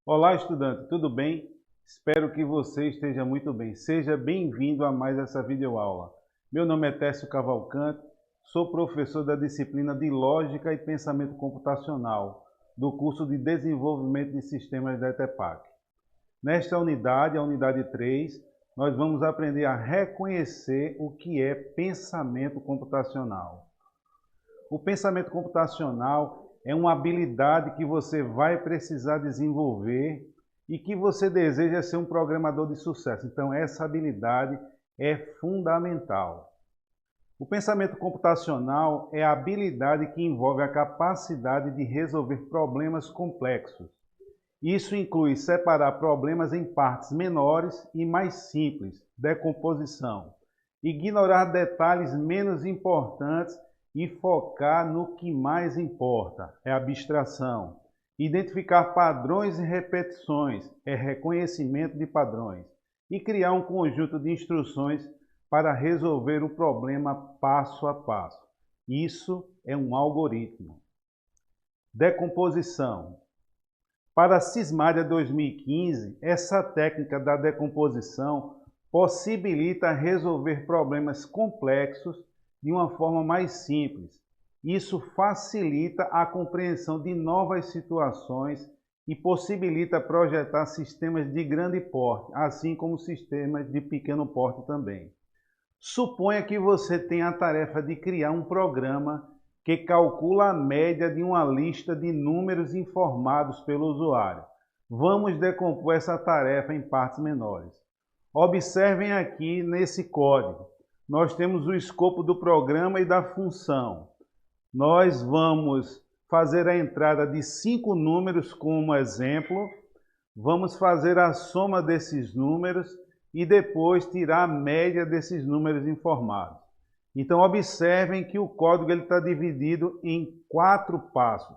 Olá, estudante, tudo bem? Espero que você esteja muito bem. Seja bem-vindo a mais essa videoaula. Meu nome é Técio Cavalcante, sou professor da disciplina de Lógica e Pensamento Computacional do curso de Desenvolvimento de Sistemas da ETEPAC. Nesta unidade, a unidade 3, nós vamos aprender a reconhecer o que é pensamento computacional. O pensamento computacional é uma habilidade que você vai precisar desenvolver e que você deseja ser um programador de sucesso. Então, essa habilidade é fundamental. O pensamento computacional é a habilidade que envolve a capacidade de resolver problemas complexos. Isso inclui separar problemas em partes menores e mais simples, decomposição, ignorar detalhes menos importantes e focar no que mais importa, é abstração. Identificar padrões e repetições, é reconhecimento de padrões. E criar um conjunto de instruções para resolver o problema passo a passo. Isso é um algoritmo. Decomposição. Para a Sismária 2015, essa técnica da decomposição possibilita resolver problemas complexos de uma forma mais simples. Isso facilita a compreensão de novas situações e possibilita projetar sistemas de grande porte, assim como sistemas de pequeno porte também. Suponha que você tenha a tarefa de criar um programa que calcula a média de uma lista de números informados pelo usuário. Vamos decompor essa tarefa em partes menores. Observem aqui nesse código. Nós temos o escopo do programa e da função. Nós vamos fazer a entrada de 5 números como exemplo. Vamos fazer a soma desses números e depois tirar a média desses números informados. Então, observem que o código está dividido em 4 passos.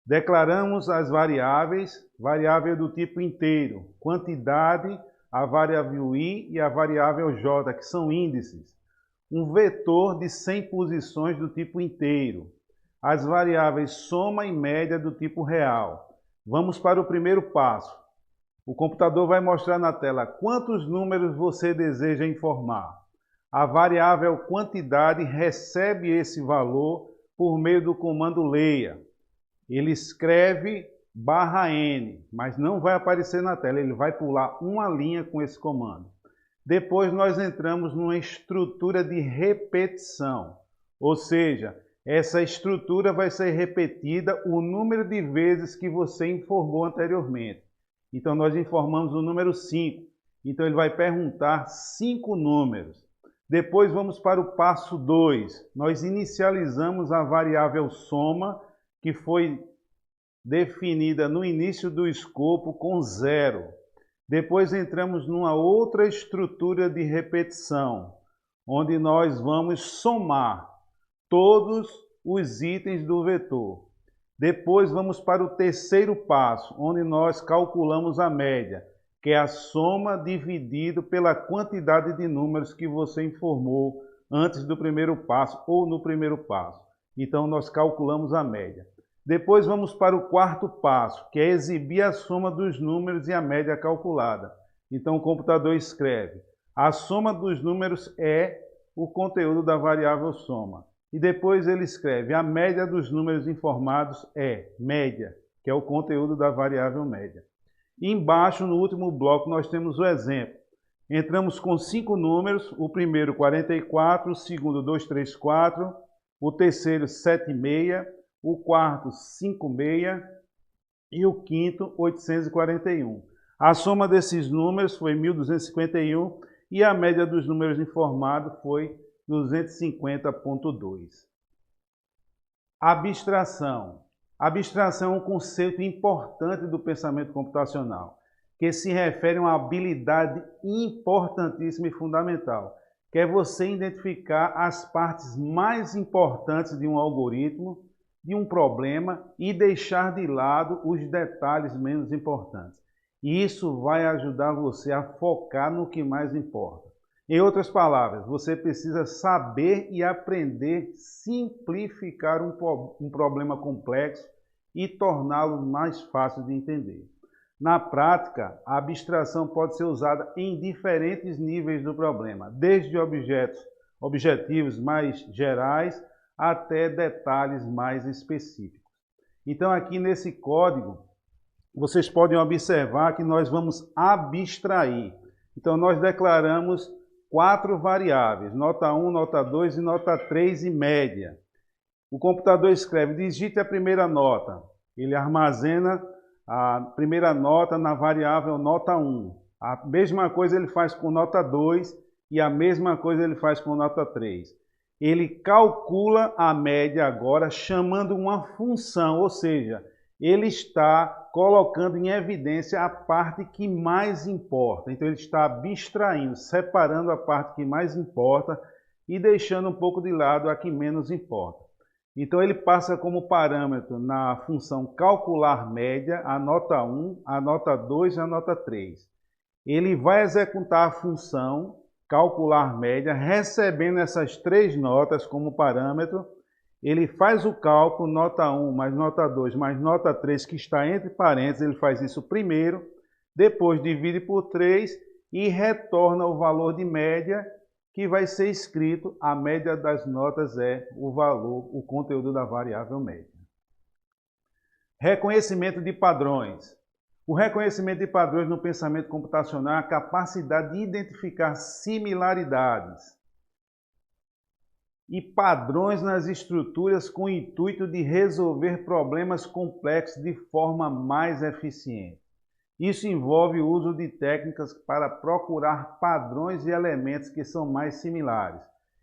Declaramos as variáveis, variável do tipo inteiro, quantidade, a variável i e a variável j, que são índices. Um vetor de 100 posições do tipo inteiro. As variáveis soma e média do tipo real. Vamos para o primeiro passo. O computador vai mostrar na tela quantos números você deseja informar. A variável quantidade recebe esse valor por meio do comando leia. Ele escreve /n, mas não vai aparecer na tela, ele vai pular uma linha com esse comando. Depois nós entramos numa estrutura de repetição, ou seja, essa estrutura vai ser repetida o número de vezes que você informou anteriormente. Então nós informamos o número 5, então ele vai perguntar 5 números. Depois vamos para o passo 2. Nós inicializamos a variável soma, que foi definida no início do escopo com 0. Depois entramos numa outra estrutura de repetição, onde nós vamos somar todos os itens do vetor. Depois vamos para o terceiro passo, onde nós calculamos a média, que é a soma dividido pela quantidade de números que você informou antes do primeiro passo ou no primeiro passo. Então, nós calculamos a média. Depois vamos para o quarto passo, que é exibir a soma dos números e a média calculada. Então, o computador escreve: a soma dos números é o conteúdo da variável soma. E depois ele escreve: a média dos números informados é média, que é o conteúdo da variável média. E embaixo, no último bloco, nós temos o exemplo. Entramos com 5 números, o primeiro 44, o segundo 234, o terceiro 76, o quarto 56 e o quinto 841. A soma desses números foi 1251 e a média dos números informados foi 250,2. Abstração. Abstração é um conceito importante do pensamento computacional, que se refere a uma habilidade importantíssima e fundamental, que é você identificar as partes mais importantes de um algoritmo, de um problema e deixar de lado os detalhes menos importantes. E isso vai ajudar você a focar no que mais importa. Em outras palavras, você precisa saber e aprender a simplificar um problema complexo e torná-lo mais fácil de entender. Na prática, a abstração pode ser usada em diferentes níveis do problema, desde objetivos mais gerais até detalhes mais específicos. Então, aqui nesse código, vocês podem observar que nós vamos abstrair. Então, nós declaramos 4 variáveis, nota 1, nota 2 e nota 3 e média. O computador escreve, digite a primeira nota. Ele armazena a primeira nota na variável nota 1. A mesma coisa ele faz com nota 2 e a mesma coisa ele faz com nota 3. Ele calcula a média agora chamando uma função, ou seja, ele está colocando em evidência a parte que mais importa. Então ele está abstraindo, separando a parte que mais importa e deixando um pouco de lado a que menos importa. Então ele passa como parâmetro na função calcular média a nota 1, a nota 2 e a nota 3. Ele vai executar a função calcular média recebendo essas 3 notas como parâmetro. Ele faz o cálculo nota 1 mais nota 2 mais nota 3 que está entre parênteses, ele faz isso primeiro, depois divide por 3 e retorna o valor de média que vai ser escrito, a média das notas é o valor, o conteúdo da variável média. Reconhecimento de padrões. O reconhecimento de padrões no pensamento computacional é a capacidade de identificar similaridades e padrões nas estruturas com o intuito de resolver problemas complexos de forma mais eficiente. Isso envolve o uso de técnicas para procurar padrões e elementos que são mais similares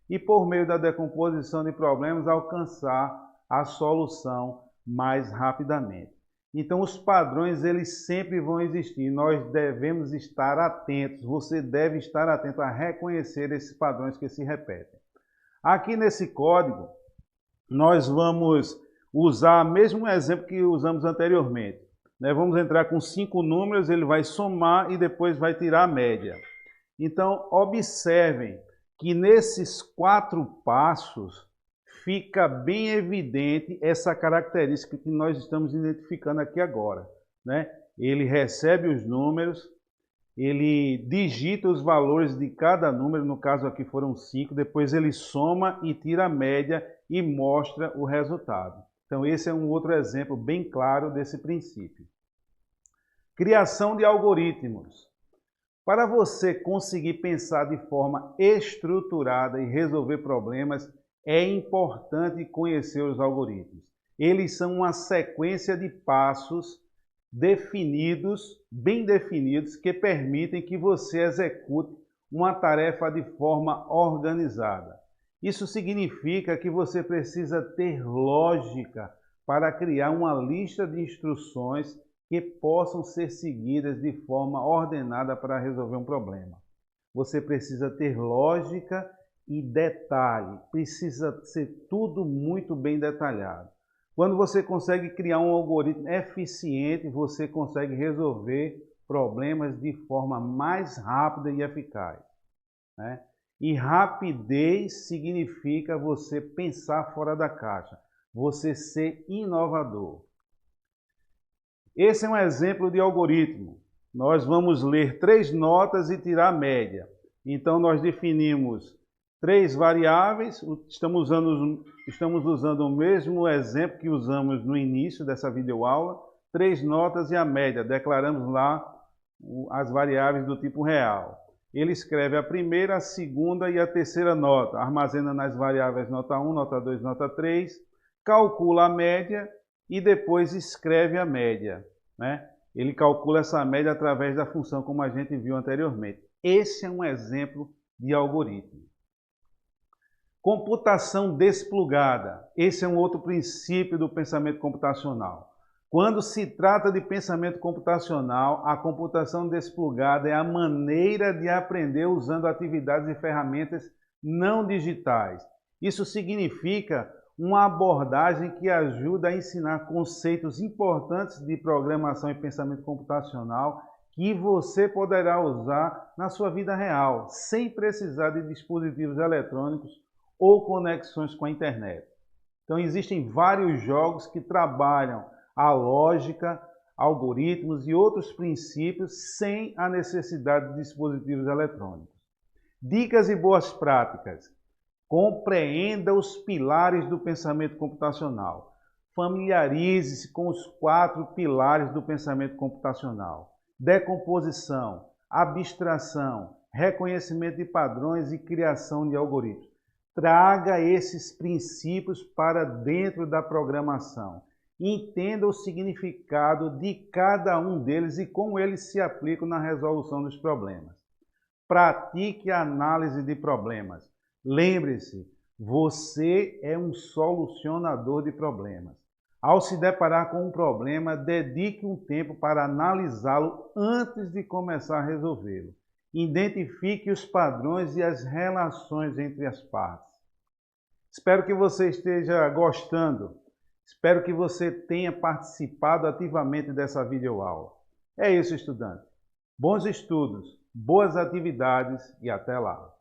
e, por meio da decomposição de problemas, alcançar a solução mais rapidamente. Então, os padrões eles sempre vão existir. Nós devemos estar atentos. Você deve estar atento a reconhecer esses padrões que se repetem. Aqui nesse código, nós vamos usar o mesmo exemplo que usamos anteriormente. Vamos entrar com 5 números, ele vai somar e depois vai tirar a média. Então, observem que nesses 4 passos fica bem evidente essa característica que nós estamos identificando aqui agora. Ele recebe os números, ele digita os valores de cada número, no caso aqui foram 5, depois ele soma e tira a média e mostra o resultado. Então esse é um outro exemplo bem claro desse princípio. Criação de algoritmos. Para você conseguir pensar de forma estruturada e resolver problemas, é importante conhecer os algoritmos. Eles são uma sequência de passos definidos, bem definidos, que permitem que você execute uma tarefa de forma organizada. Isso significa que você precisa ter lógica para criar uma lista de instruções que possam ser seguidas de forma ordenada para resolver um problema. Você precisa ter lógica e detalhe, precisa ser tudo muito bem detalhado. Quando você consegue criar um algoritmo eficiente, você consegue resolver problemas de forma mais rápida e eficaz. E rapidez significa você pensar fora da caixa, você ser inovador. Esse é um exemplo de algoritmo. Nós vamos ler 3 notas e tirar a média. Então nós definimos 3 variáveis, estamos usando o mesmo exemplo que usamos no início dessa videoaula, 3 notas e a média, declaramos lá as variáveis do tipo real. Ele escreve a primeira, a segunda e a terceira nota, armazena nas variáveis nota 1, nota 2, nota 3, calcula a média e depois escreve a média. Ele calcula essa média através da função, como a gente viu anteriormente. Esse é um exemplo de algoritmo. Computação desplugada. Esse é um outro princípio do pensamento computacional. Quando se trata de pensamento computacional, a computação desplugada é a maneira de aprender usando atividades e ferramentas não digitais. Isso significa uma abordagem que ajuda a ensinar conceitos importantes de programação e pensamento computacional que você poderá usar na sua vida real, sem precisar de dispositivos eletrônicos ou conexões com a internet. Então existem vários jogos que trabalham a lógica, algoritmos e outros princípios sem a necessidade de dispositivos eletrônicos. Dicas e boas práticas. Compreenda os pilares do pensamento computacional. Familiarize-se com os 4 pilares do pensamento computacional: decomposição, abstração, reconhecimento de padrões e criação de algoritmos. Traga esses princípios para dentro da programação. Entenda o significado de cada um deles e como eles se aplicam na resolução dos problemas. Pratique a análise de problemas. Lembre-se, você é um solucionador de problemas. Ao se deparar com um problema, dedique um tempo para analisá-lo antes de começar a resolvê-lo. Identifique os padrões e as relações entre as partes. Espero que você esteja gostando. Espero que você tenha participado ativamente dessa videoaula. É isso, estudante. Bons estudos, boas atividades e até lá!